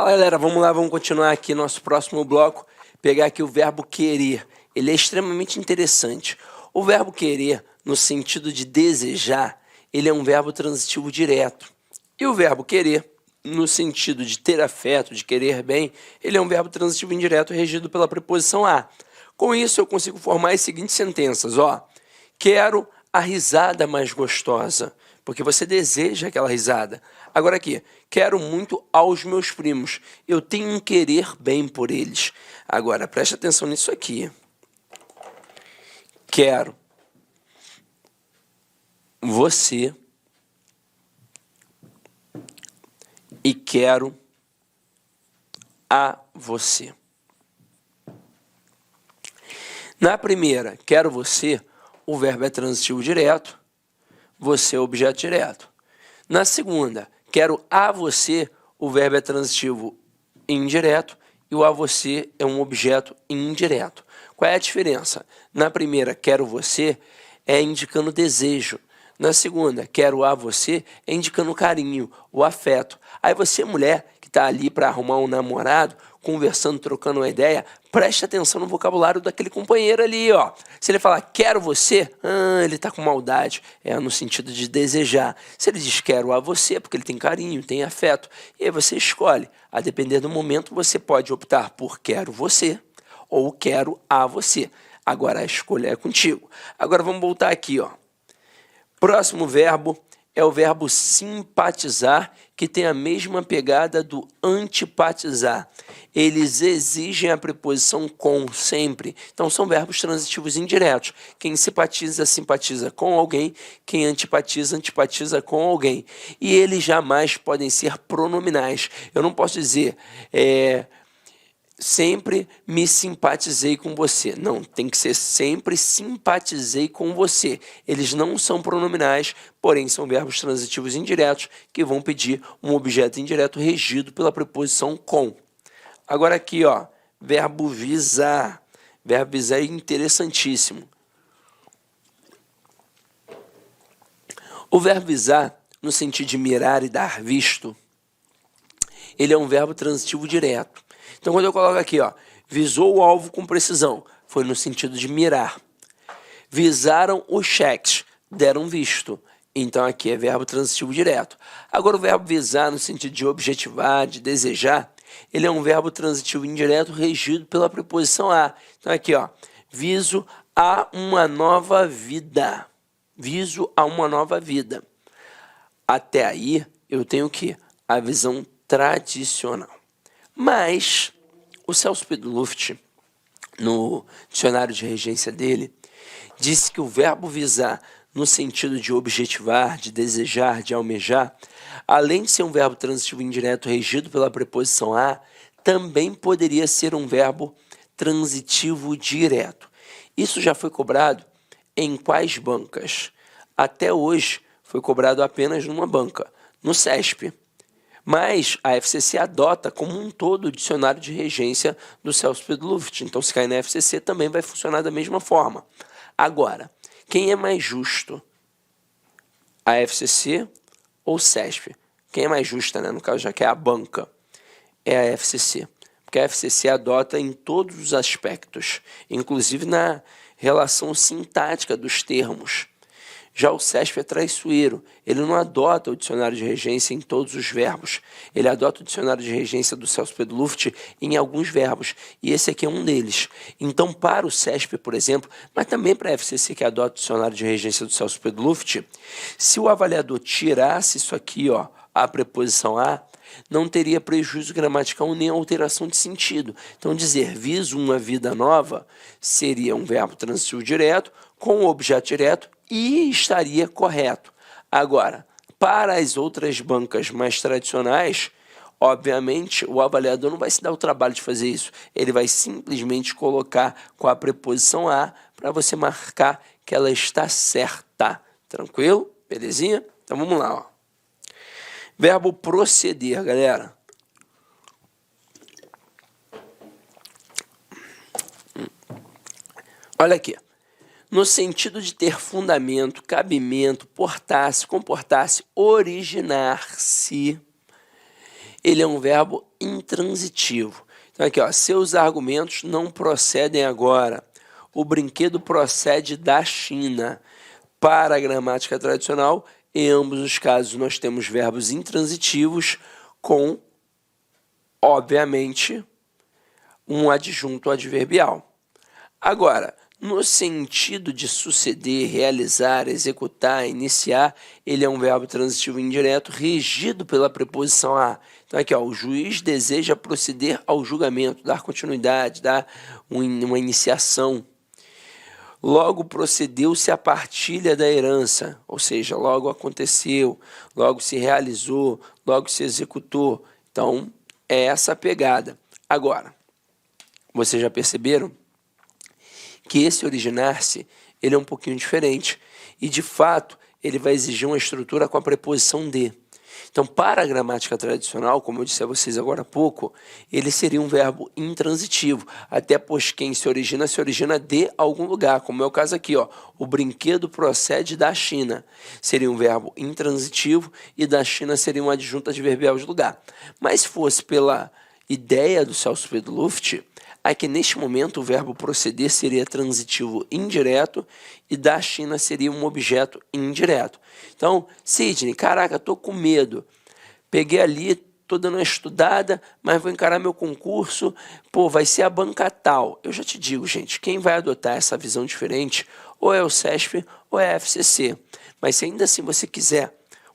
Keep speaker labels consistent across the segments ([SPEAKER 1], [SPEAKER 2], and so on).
[SPEAKER 1] Fala, galera, vamos lá, vamos continuar aqui nosso próximo bloco, pegar aqui o verbo querer. Ele é extremamente interessante. O verbo querer, no sentido de desejar, ele é um verbo transitivo direto. E o verbo querer, no sentido de ter afeto, de querer bem, ele é um verbo transitivo indireto regido pela preposição a. Com isso, eu consigo formar as seguintes sentenças, ó. Quero a risada mais gostosa, porque você deseja aquela risada. Agora aqui, quero muito aos meus primos. Eu tenho um querer bem por eles. Agora, preste atenção nisso aqui. Quero você e quero a você. Na primeira, quero você, o verbo é transitivo direto, você é objeto direto. Na segunda, quero a você, o verbo é transitivo indireto e o a você é um objeto indireto. Qual é a diferença? Na primeira, quero você, é indicando desejo. Na segunda, quero a você, é indicando carinho, o afeto. Aí você, mulher, que está ali para arrumar um namorado, conversando, trocando uma ideia, preste atenção no vocabulário daquele companheiro ali, ó. Se ele falar, quero você, ele está com maldade, é no sentido de desejar. Se ele diz, quero a você, porque ele tem carinho, tem afeto, e aí você escolhe. A depender do momento, você pode optar por quero você ou quero a você. Agora a escolha é contigo. Agora vamos voltar aqui, ó. Próximo verbo é o verbo simpatizar, que tem a mesma pegada do antipatizar. Eles exigem a preposição com sempre. Então, são verbos transitivos indiretos. Quem simpatiza, simpatiza com alguém. Quem antipatiza, antipatiza com alguém. E eles jamais podem ser pronominais. Eu não posso dizer... sempre me simpatizei com você. Não, tem que ser sempre simpatizei com você. Eles não são pronominais, porém são verbos transitivos indiretos que vão pedir um objeto indireto regido pela preposição com. Agora aqui, ó, verbo visar. Verbo visar é interessantíssimo. O verbo visar, no sentido de mirar e dar visto, ele é um verbo transitivo direto. Então, quando eu coloco aqui, ó, visou o alvo com precisão, foi no sentido de mirar. Visaram os cheques, deram visto. Então, aqui é verbo transitivo direto. Agora, o verbo visar, no sentido de objetivar, de desejar, ele é um verbo transitivo indireto regido pela preposição a. Então, aqui, ó, viso a uma nova vida. Viso a uma nova vida. Até aí, eu tenho o quê? A visão tradicional. Mas o Celso Pedro Luft, no dicionário de regência dele, disse que o verbo visar, no sentido de objetivar, de desejar, de almejar, além de ser um verbo transitivo indireto regido pela preposição a, também poderia ser um verbo transitivo direto. Isso já foi cobrado em quais bancas? Até hoje foi cobrado apenas numa banca, no CESP. Mas a FCC adota como um todo o dicionário de regência do Celso Pedro Luft. Então, se cair na FCC, também vai funcionar da mesma forma. Agora, quem é mais justo? A FCC ou o CESP? Quem é mais justa, né? No caso, já que é a banca, é a FCC. Porque a FCC adota em todos os aspectos, inclusive na relação sintática dos termos. Já o CESP é traiçoeiro, ele não adota o dicionário de regência em todos os verbos, ele adota o dicionário de regência do Celso Pedro Luft em alguns verbos, e esse aqui é um deles. Então, para o CESP, por exemplo, mas também para a FCC que adota o dicionário de regência do Celso Pedro Luft, se o avaliador tirasse isso aqui, ó, a preposição a, não teria prejuízo gramatical nem alteração de sentido. Então, dizer viso uma vida nova seria um verbo transitivo direto com o objeto direto e estaria correto. Agora, para as outras bancas mais tradicionais, obviamente, o avaliador não vai se dar o trabalho de fazer isso. Ele vai simplesmente colocar com a preposição a para você marcar que ela está certa. Tranquilo? Belezinha? Então, vamos lá, ó. Verbo proceder, galera. Olha aqui. No sentido de ter fundamento, cabimento, portar-se, comportar-se, originar-se, ele é um verbo intransitivo. Então aqui, ó, seus argumentos não procedem agora. O brinquedo procede da China. Para a gramática tradicional, em ambos os casos nós temos verbos intransitivos com, obviamente, um adjunto adverbial. Agora, no sentido de suceder, realizar, executar, iniciar, ele é um verbo transitivo indireto regido pela preposição a. Então aqui, ó, o juiz deseja proceder ao julgamento, dar continuidade, dar uma iniciação. Logo procedeu-se a partilha da herança, ou seja, logo aconteceu, logo se realizou, logo se executou. Então, é essa a pegada. Agora, vocês já perceberam que esse originar-se, ele é um pouquinho diferente. E, de fato, ele vai exigir uma estrutura com a preposição de. Então, para a gramática tradicional, como eu disse a vocês agora há pouco, ele seria um verbo intransitivo, até pois quem se origina de algum lugar, como é o caso aqui, ó, o brinquedo procede da China. Seria um verbo intransitivo e da China seria um adjunto adverbial de lugar. Mas se fosse pela ideia do Celso Pedro Luft, aqui neste momento o verbo proceder seria transitivo indireto e da China seria um objeto indireto. Então, Sidney, caraca, tô com medo. Peguei ali, tô dando uma estudada, mas vou encarar meu concurso, pô, vai ser a banca tal. Eu já te digo, gente, quem vai adotar essa visão diferente ou é o CESP ou é a FCC. Mas se ainda assim você quiser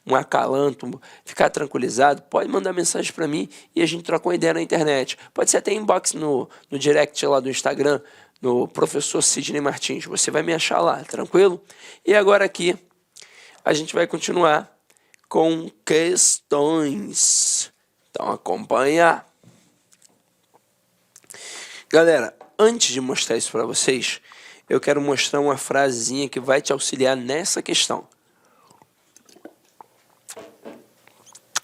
[SPEAKER 1] um acalanto, ficar tranquilizado, pode mandar mensagem para mim e a gente troca uma ideia na internet. Pode ser até inbox no direct lá do Instagram, no professor Sidney Martins. Você vai me achar lá, tranquilo? E agora aqui a gente vai continuar com questões. Então acompanha. Galera, antes de mostrar isso para vocês, eu quero mostrar uma frasezinha que vai te auxiliar nessa questão.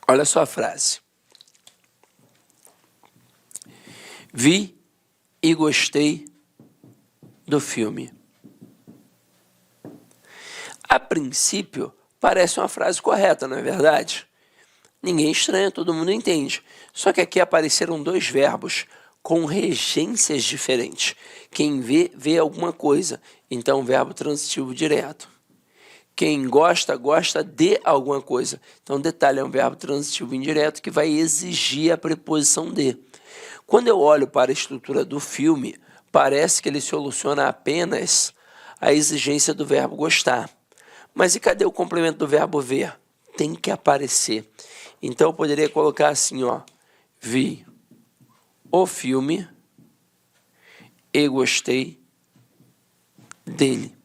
[SPEAKER 1] Olha só a frase. Vi e gostei do filme. A princípio, parece uma frase correta, não é verdade? Ninguém estranha, todo mundo entende. Só que aqui apareceram dois verbos com regências diferentes. Quem vê, vê alguma coisa. Então, verbo transitivo direto. Quem gosta, gosta de alguma coisa. Então, detalhe, é um verbo transitivo indireto que vai exigir a preposição de. Quando eu olho para a estrutura do filme, parece que ele soluciona apenas a exigência do verbo gostar. Mas e cadê o complemento do verbo ver? Tem que aparecer. Então, eu poderia colocar assim, ó. Vi o filme e gostei dele.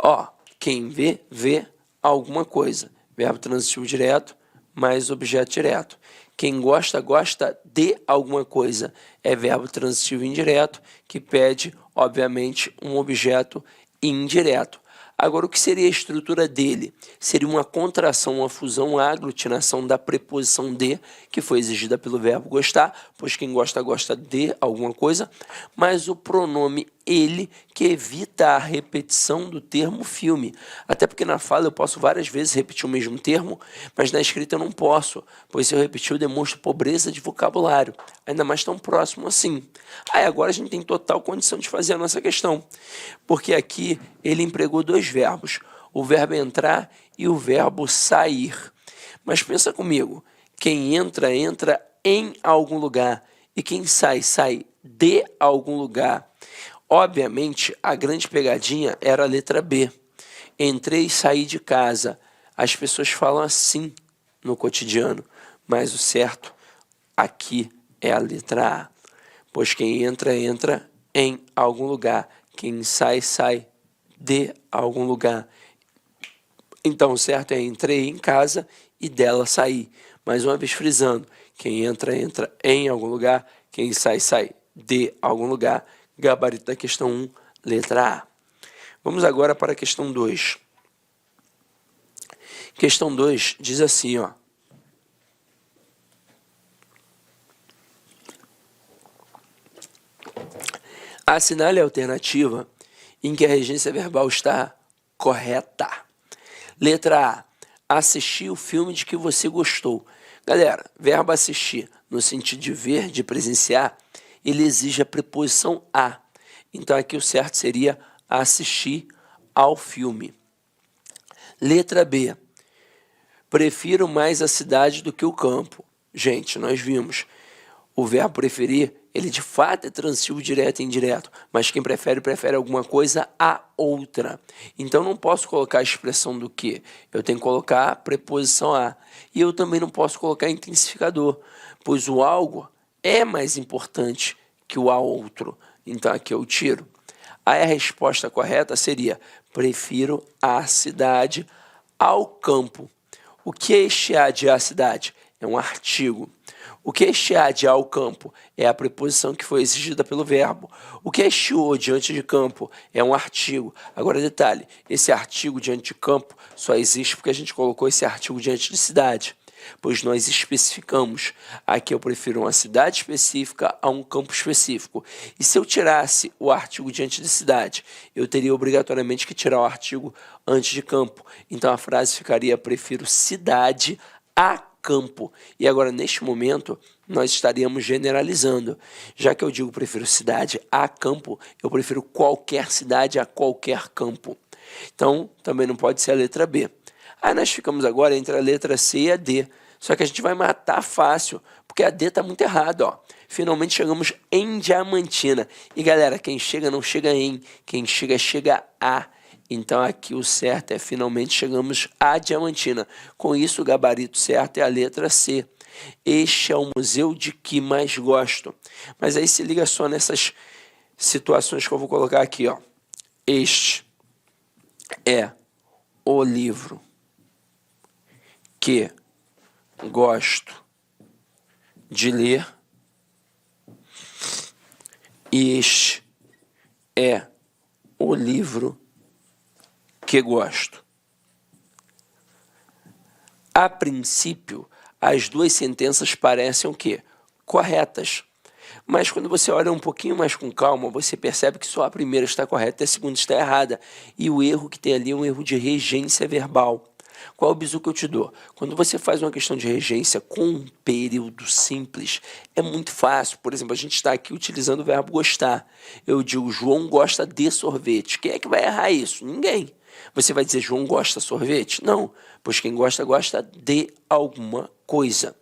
[SPEAKER 1] Ó, quem vê, vê alguma coisa. Verbo transitivo direto mais objeto direto. Quem gosta, gosta de alguma coisa. É verbo transitivo indireto que pede, obviamente, um objeto indireto. Agora, o que seria a estrutura dele? Seria uma contração, uma fusão, uma aglutinação da preposição de, que foi exigida pelo verbo gostar, pois quem gosta, gosta de alguma coisa, mas o pronome ele, que evita a repetição do termo filme. Até porque na fala eu posso várias vezes repetir o mesmo termo, mas na escrita eu não posso, pois se eu repetir eu demonstro pobreza de vocabulário, ainda mais tão próximo assim. Aí agora a gente tem total condição de fazer a nossa questão, porque aqui ele empregou dois verbos, o verbo entrar e o verbo sair. Mas pensa comigo, quem entra, entra em algum lugar, e quem sai, sai de algum lugar. Obviamente, a grande pegadinha era a letra B. Entrei e saí de casa. As pessoas falam assim no cotidiano, mas o certo aqui é a letra A. Pois quem entra, entra em algum lugar. Quem sai, sai de algum lugar. Então, o certo é entrei em casa e dela saí. Mais uma vez frisando, quem entra, entra em algum lugar. Quem sai, sai de algum lugar. Gabarito da questão 1, letra A. Vamos agora para a questão 2. Questão 2 diz assim, ó. Assinale a alternativa em que a regência verbal está correta. Letra A. Assistir o filme de que você gostou. Galera, verbo assistir, no sentido de ver, de presenciar, ele exige a preposição a. Então, aqui o certo seria assistir ao filme. Letra B. Prefiro mais a cidade do que o campo. Gente, nós vimos o verbo preferir, ele de fato é transitivo direto e indireto, mas quem prefere, prefere alguma coisa a outra. Então, não posso colocar a expressão do que, eu tenho que colocar a preposição a. E eu também não posso colocar intensificador, pois o algo é mais importante que o a outro. Então, aqui eu tiro. Aí a resposta correta seria, prefiro a cidade ao campo. O que é este a de a cidade? É um artigo. O que é este a de ao campo? É a preposição que foi exigida pelo verbo. O que é este o diante de campo? É um artigo. Agora, detalhe, esse artigo diante de campo só existe porque a gente colocou esse artigo diante de cidade, pois nós especificamos. Aqui eu prefiro uma cidade específica a um campo específico. E se eu tirasse o artigo diante de cidade, eu teria obrigatoriamente que tirar o artigo antes de campo. Então a frase ficaria, prefiro cidade a campo. E agora, neste momento, nós estaríamos generalizando. Já que eu digo prefiro cidade a campo, eu prefiro qualquer cidade a qualquer campo. Então, também não pode ser a letra B. Aí nós ficamos agora entre a letra C e a D. Só que a gente vai matar fácil, porque a D está muito errada, ó. Finalmente chegamos em Diamantina. E galera, quem chega não chega em, quem chega, chega a. Então aqui o certo é finalmente chegamos a Diamantina. Com isso o gabarito certo é a letra C. Este é o museu de que mais gosto. Mas aí se liga só nessas situações que eu vou colocar aqui, ó. Este é o livro que gosto de ler. E este é o livro que gosto. A princípio, as duas sentenças parecem o quê? Corretas. Mas quando você olha um pouquinho mais com calma, você percebe que só a primeira está correta e a segunda está errada. E o erro que tem ali é um erro de regência verbal. Qual é o bizu que eu te dou? Quando você faz uma questão de regência com um período simples, é muito fácil. Por exemplo, a gente está aqui utilizando o verbo gostar. Eu digo, João gosta de sorvete. Quem é que vai errar isso? Ninguém. Você vai dizer, João gosta de sorvete? Não, pois quem gosta, gosta de alguma coisa.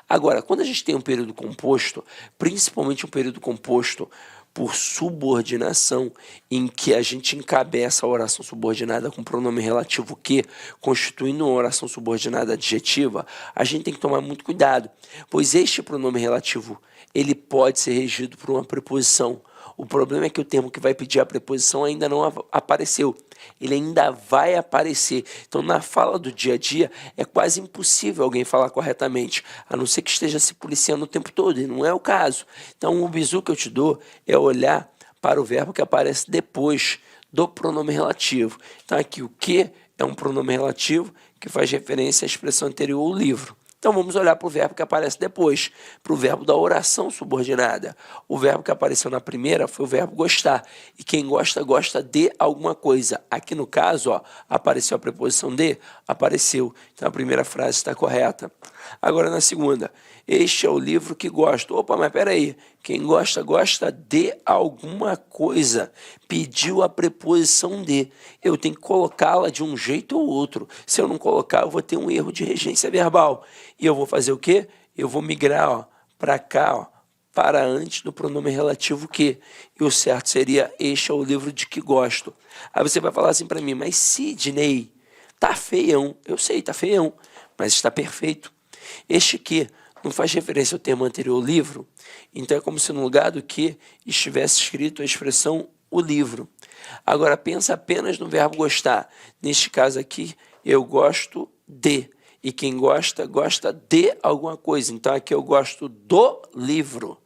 [SPEAKER 1] Agora, quando a gente tem um período composto, principalmente um período composto por subordinação, em que a gente encabeça a oração subordinada com pronome relativo que, constituindo uma oração subordinada adjetiva, a gente tem que tomar muito cuidado, pois este pronome relativo ele pode ser regido por uma preposição. O problema é que o termo que vai pedir a preposição ainda não apareceu. Ele ainda vai aparecer. Então, na fala do dia a dia, é quase impossível alguém falar corretamente, a não ser que esteja se policiando o tempo todo, e não é o caso. Então, o bizu que eu te dou é olhar para o verbo que aparece depois do pronome relativo. Então, aqui o que é um pronome relativo que faz referência à expressão anterior ao livro. Então, vamos olhar para o verbo que aparece depois, para o verbo da oração subordinada. O verbo que apareceu na primeira foi o verbo gostar. E quem gosta, gosta de alguma coisa. Aqui no caso, ó, apareceu a preposição de, apareceu. Então, a primeira frase está correta. Agora, na segunda, este é o livro que gosto. Opa, mas peraí, quem gosta, gosta de alguma coisa. Pediu a preposição de. Eu tenho que colocá-la de um jeito ou outro. Se eu não colocar, eu vou ter um erro de regência verbal. E eu vou fazer o quê? Eu vou migrar para cá, ó, para antes do pronome relativo que. E o certo seria, este é o livro de que gosto. Aí você vai falar assim para mim, mas Sidney, tá feião. Eu sei, tá feião, mas está perfeito. Este que não faz referência ao termo anterior, livro, então é como se no lugar do que estivesse escrito a expressão o livro. Agora pensa apenas no verbo gostar. Neste caso aqui, eu gosto de. E quem gosta, gosta de alguma coisa. Então aqui eu gosto do livro.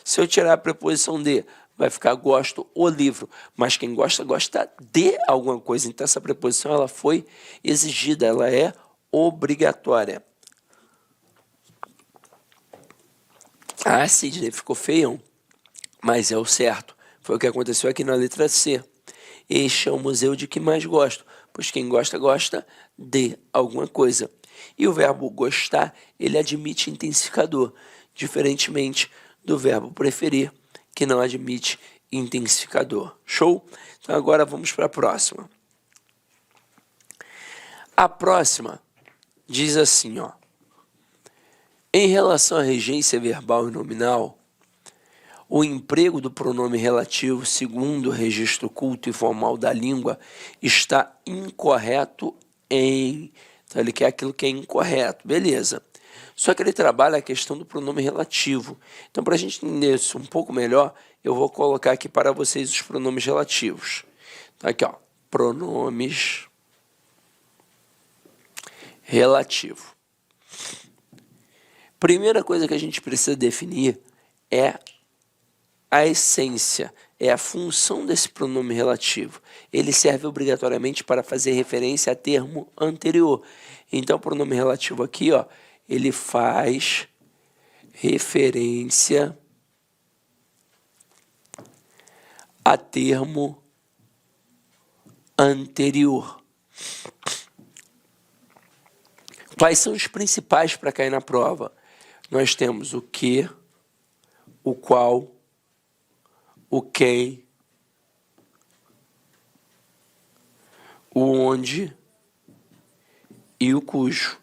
[SPEAKER 1] Se eu tirar a preposição de, vai ficar gosto o livro. Mas quem gosta, gosta de alguma coisa. Então essa preposição ela foi exigida, ela é obrigatória. Ah, Sidney, ficou feião, mas é o certo. Foi o que aconteceu aqui na letra C. Este é o museu de que mais gosto, pois quem gosta, gosta de alguma coisa. E o verbo gostar, ele admite intensificador, diferentemente do verbo preferir, que não admite intensificador. Show? Então agora vamos para a próxima. A próxima diz assim, ó. Em relação à regência verbal e nominal, o emprego do pronome relativo, segundo o registro culto e formal da língua, está incorreto em... Então, ele quer aquilo que é incorreto, beleza. Só que ele trabalha a questão do pronome relativo. Então, para a gente entender isso um pouco melhor, eu vou colocar aqui para vocês os pronomes relativos. Então, aqui, ó, pronomes relativo. Primeira coisa que a gente precisa definir é a essência, é a função desse pronome relativo. Ele serve obrigatoriamente para fazer referência a termo anterior. Então, o pronome relativo aqui, ó, ele faz referência a termo anterior. Quais são os principais para cair na prova? Nós temos o que, o qual, o quem, o onde e o cujo.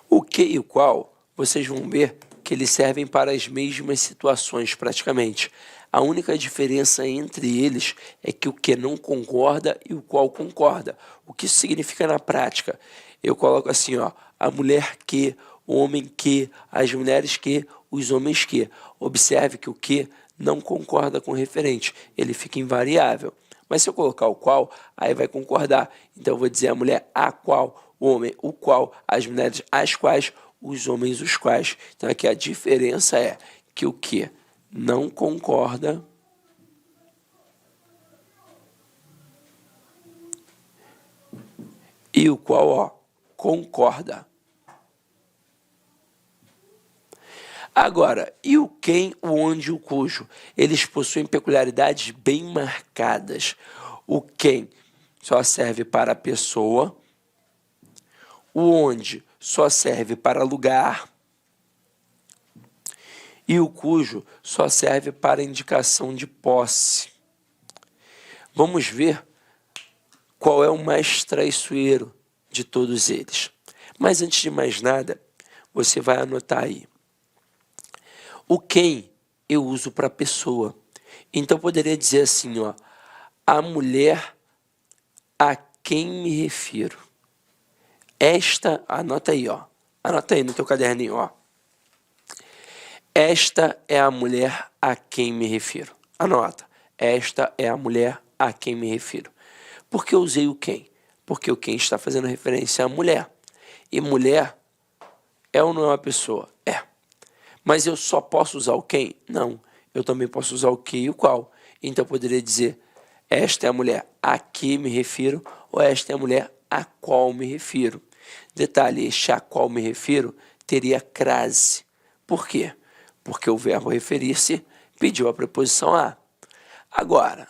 [SPEAKER 1] O que e o qual, vocês vão ver que eles servem para as mesmas situações praticamente. A única diferença entre eles é que o que não concorda e o qual concorda. O que isso significa na prática? Eu coloco assim, ó, a mulher que, o homem que, as mulheres que, os homens que. Observe que o que não concorda com o referente, ele fica invariável. Mas se eu colocar o qual, aí vai concordar. Então eu vou dizer a mulher a qual, o homem o qual, as mulheres as quais, os homens os quais. Então aqui a diferença é que o que não concorda e o qual, ó, concorda. Agora, e o quem, o onde e o cujo? Eles possuem peculiaridades bem marcadas. O quem só serve para a pessoa, o onde só serve para lugar e o cujo só serve para indicação de posse. Vamos ver qual é o mais traiçoeiro de todos eles. Mas antes de mais nada, você vai anotar aí. O quem eu uso para pessoa. Então, eu poderia dizer assim, ó, a mulher a quem me refiro. Esta, anota aí, ó. Anota aí no teu caderninho, ó. Esta é a mulher a quem me refiro. Anota. Esta é a mulher a quem me refiro. Por que eu usei o quem? Porque o quem está fazendo referência à mulher. E mulher é ou não é uma pessoa? É. Mas eu só posso usar o quem? Não. Eu também posso usar o que e o qual. Então eu poderia dizer, esta é a mulher a que me refiro, ou esta é a mulher a qual me refiro. Detalhe, este a qual me refiro teria crase. Por quê? Porque o verbo referir-se pediu a preposição a. Agora,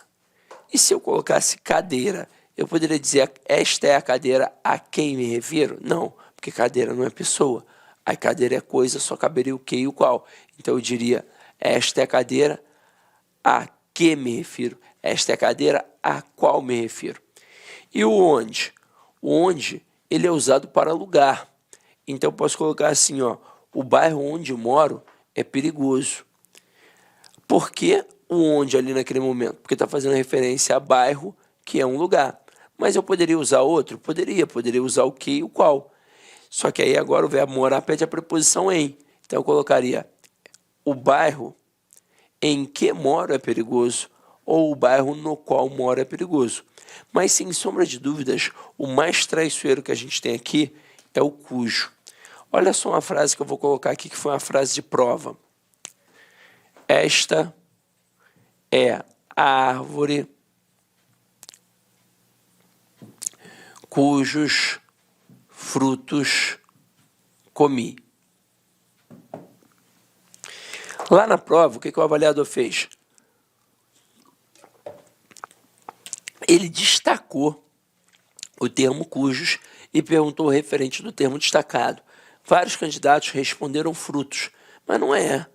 [SPEAKER 1] e se eu colocasse cadeira? Eu poderia dizer, esta é a cadeira a quem me refiro? Não, porque cadeira não é pessoa. A cadeira é coisa, só caberia o que e o qual. Então eu diria, esta é a cadeira a que me refiro. Esta é a cadeira a qual me refiro. E o onde? O onde, ele é usado para lugar. Então eu posso colocar assim, ó, o bairro onde moro é perigoso. Por que o onde ali naquele momento? Porque está fazendo referência a bairro, que é um lugar. Mas eu poderia usar outro? Poderia usar o que e o qual. Só que aí agora o verbo morar pede a preposição em. Então eu colocaria o bairro em que moro é perigoso ou o bairro no qual moro é perigoso. Mas sem sombra de dúvidas, o mais traiçoeiro que a gente tem aqui é o cujo. Olha só uma frase que eu vou colocar aqui que foi uma frase de prova. Esta é a árvore cujos frutos comi. Lá na prova, o que o avaliador fez? Ele destacou o termo cujos e perguntou o referente do termo destacado. Vários candidatos responderam frutos, mas não é.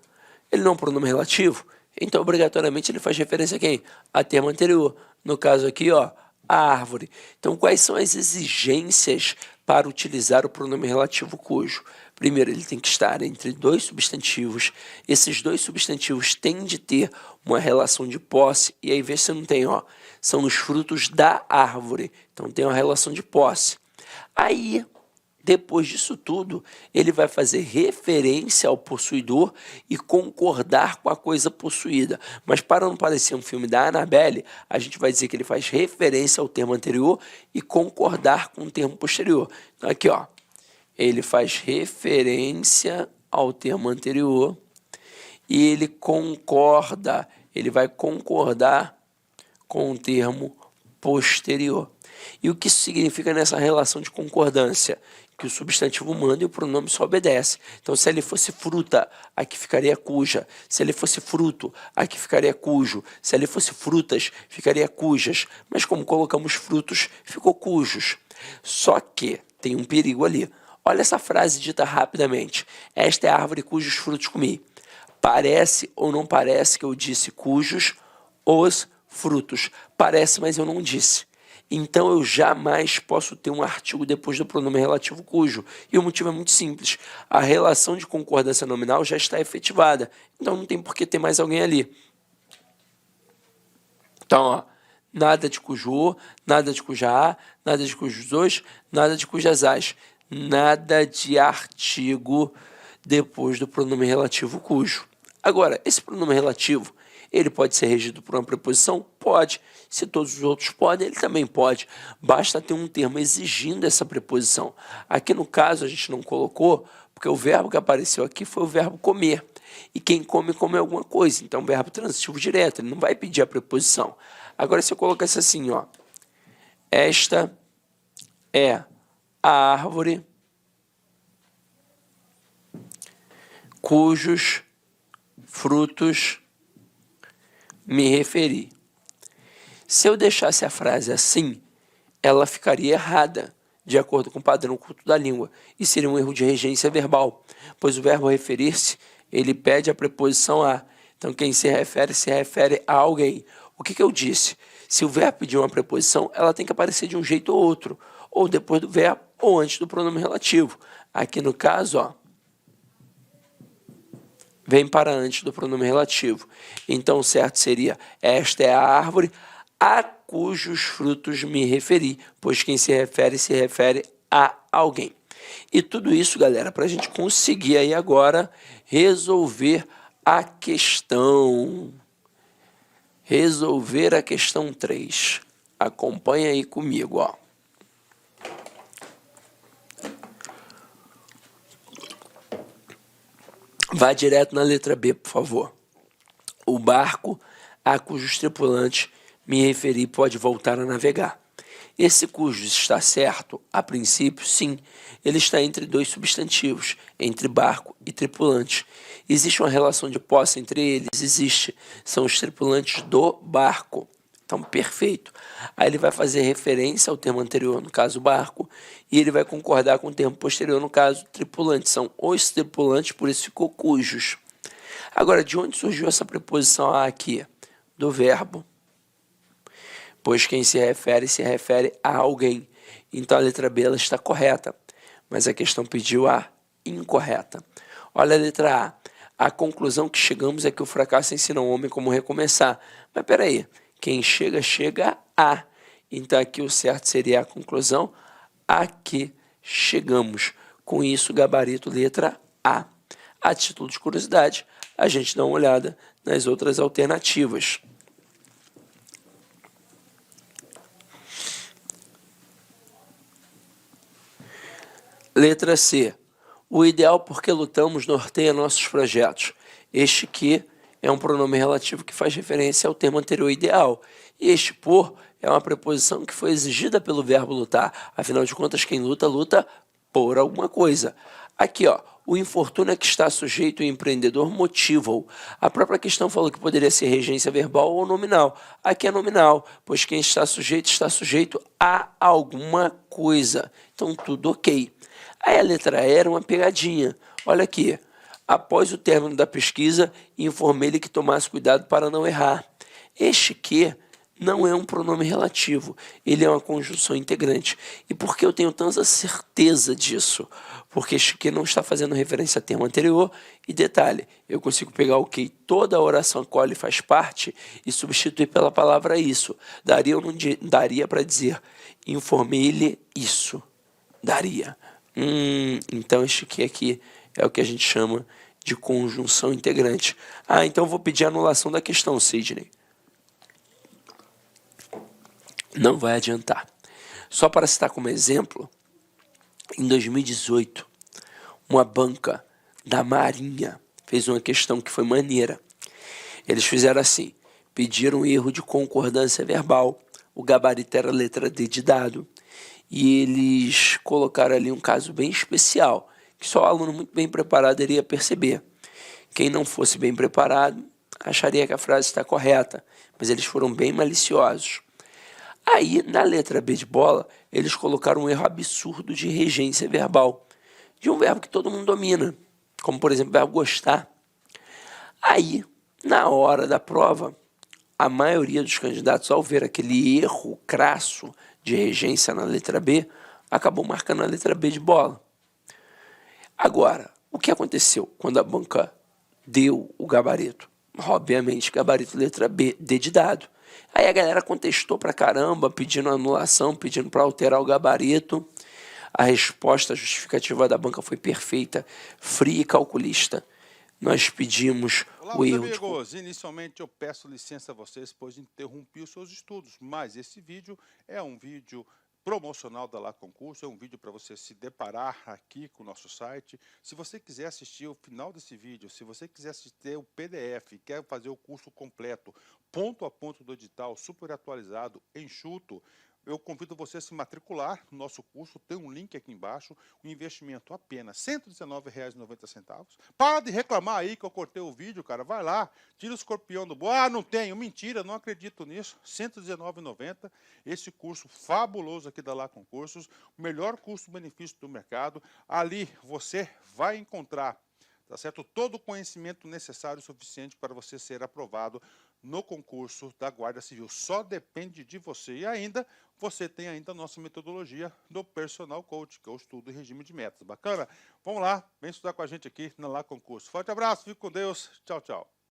[SPEAKER 1] Ele não é um pronome relativo, então obrigatoriamente ele faz referência a quem? A termo anterior. No caso aqui, ó, a árvore. Então, quais são as exigências para utilizar o pronome relativo cujo? Primeiro, ele tem que estar entre dois substantivos. Esses dois substantivos têm de ter uma relação de posse. E aí, vê se não tem, ó. São os frutos da árvore. Então, tem uma relação de posse. Aí, depois disso tudo, ele vai fazer referência ao possuidor e concordar com a coisa possuída. Mas para não parecer um filme da Annabelle, a gente vai dizer que ele faz referência ao termo anterior e concordar com o termo posterior. Então aqui, ó, ele faz referência ao termo anterior e ele concorda, ele vai concordar com o termo posterior. E o que isso significa nessa relação de concordância? Que o substantivo manda e o pronome só obedece. Então, se ele fosse fruta, aqui ficaria cuja. Se ele fosse fruto, aqui ficaria cujo. Se ele fosse frutas, ficaria cujas. Mas como colocamos frutos, ficou cujos. Só que tem um perigo ali. Olha essa frase dita rapidamente. Esta é a árvore cujos frutos comi. Parece ou não parece que eu disse cujos os frutos? Parece, mas eu não disse. Então, eu jamais posso ter um artigo depois do pronome relativo cujo. E o motivo é muito simples. A relação de concordância nominal já está efetivada. Então, não tem por que ter mais alguém ali. Então, ó, nada de cujo o, nada de cuja a, nada de cujos os, nada de cujas as. Nada de artigo depois do pronome relativo cujo. Agora, esse pronome relativo, ele pode ser regido por uma preposição? Pode. Se todos os outros podem, ele também pode. Basta ter um termo exigindo essa preposição. Aqui no caso a gente não colocou, porque o verbo que apareceu aqui foi o verbo comer. E quem come, come alguma coisa. Então, verbo transitivo direto, ele não vai pedir a preposição. Agora, se eu colocasse assim, ó. Esta é a árvore cujos frutos me referi. Se eu deixasse a frase assim, ela ficaria errada, de acordo com o padrão culto da língua, e seria um erro de regência verbal, pois o verbo referir-se, ele pede a preposição a. Então, quem se refere a alguém. O que eu disse? Se o verbo pedir uma preposição, ela tem que aparecer de um jeito ou outro, ou depois do verbo, ou antes do pronome relativo. Aqui no caso, ó, vem para antes do pronome relativo. Então, o certo seria, esta é a árvore a cujos frutos me referi, pois quem se refere a alguém. E tudo isso, galera, para a gente conseguir aí agora resolver a questão. Resolver a questão 3. Acompanha aí comigo, ó. Vá direto na letra B, por favor. O barco a cujos tripulantes me referi pode voltar a navegar. Esse cujos está certo? A princípio, sim. Ele está entre dois substantivos, entre barco e tripulante. Existe uma relação de posse entre eles? Existe. São os tripulantes do barco. Então, perfeito. Aí ele vai fazer referência ao termo anterior, no caso barco, e ele vai concordar com o termo posterior, no caso tripulante. São os tripulantes, por isso ficou cujos. Agora, de onde surgiu essa preposição a aqui? Do verbo. Pois quem se refere a alguém. Então, a letra B ela está correta, mas a questão pediu a incorreta. Olha a letra A. A conclusão que chegamos é que o fracasso ensina o homem como recomeçar. Mas, peraí, quem chega, chega a. Então, aqui o certo seria a conclusão a que chegamos. Com isso, gabarito letra A. A título de curiosidade, a gente dá uma olhada nas outras alternativas. Letra C. O ideal por que lutamos norteia nossos projetos. Este que é um pronome relativo que faz referência ao termo anterior ideal. E este por é uma preposição que foi exigida pelo verbo lutar. Afinal de contas, quem luta, luta por alguma coisa. Aqui, ó, o infortúnio a que está sujeito o empreendedor motiva-o. A própria questão falou que poderia ser regência verbal ou nominal. Aqui é nominal, pois quem está sujeito a alguma coisa. Então, tudo ok. Aí a letra E era uma pegadinha. Olha aqui. Após o término da pesquisa, informei-lhe que tomasse cuidado para não errar. Este que não é um pronome relativo, ele é uma conjunção integrante. E por que eu tenho tanta certeza disso? Porque este que não está fazendo referência ao termo anterior. E detalhe, eu consigo pegar o que toda a oração a qual ele faz parte e substituir pela palavra isso. Daria ou não daria para dizer, informei-lhe isso. Daria. Então este que aqui é o que a gente chama de conjunção integrante. Então eu vou pedir a anulação da questão, Sidney. Não vai adiantar. Só para citar como exemplo, em 2018, uma banca da Marinha fez uma questão que foi maneira. Eles fizeram assim, pediram um erro de concordância verbal, o gabarito era a letra D de dado, e eles colocaram ali um caso bem especial, que só o aluno muito bem preparado iria perceber. Quem não fosse bem preparado acharia que a frase está correta, mas eles foram bem maliciosos. Aí, na letra B de bola, eles colocaram um erro absurdo de regência verbal, de um verbo que todo mundo domina, como, por exemplo, o verbo gostar. Aí, na hora da prova, a maioria dos candidatos, ao ver aquele erro crasso de regência na letra B, acabou marcando a letra B de bola. Agora, o que aconteceu quando a banca deu o gabarito? Obviamente, gabarito letra B, D de dado. Aí a galera contestou pra caramba, pedindo anulação, pedindo para alterar o gabarito. A resposta justificativa da banca foi perfeita, fria e calculista. Nós pedimos
[SPEAKER 2] Olá,
[SPEAKER 1] o
[SPEAKER 2] meus
[SPEAKER 1] erro
[SPEAKER 2] amigos. Inicialmente eu peço licença a vocês, pois interrompi os seus estudos, mas esse vídeo é um vídeo promocional da Lá Concurso, é um vídeo para você se deparar aqui com o nosso site. Se você quiser assistir o final desse vídeo, se você quiser assistir o PDF, quer fazer o curso completo, ponto a ponto do edital, super atualizado, enxuto, eu convido você a se matricular no nosso curso, tem um link aqui embaixo, um investimento apenas R$ 119,90. Para de reclamar aí que eu cortei o vídeo, cara, vai lá, tira o escorpião do bolso. Não tenho, mentira, não acredito nisso, R$ 119,90, esse curso fabuloso aqui da Lá Concursos, o melhor custo-benefício do mercado, ali você vai encontrar, tá certo? Todo o conhecimento necessário e suficiente para você ser aprovado no concurso da Guarda Civil. Só depende de você. E ainda, você tem ainda a nossa metodologia do Personal Coach, que é o estudo e regime de metas. Bacana? Vamos lá, vem estudar com a gente aqui na Lá Concurso. Forte abraço, fique com Deus. Tchau, tchau.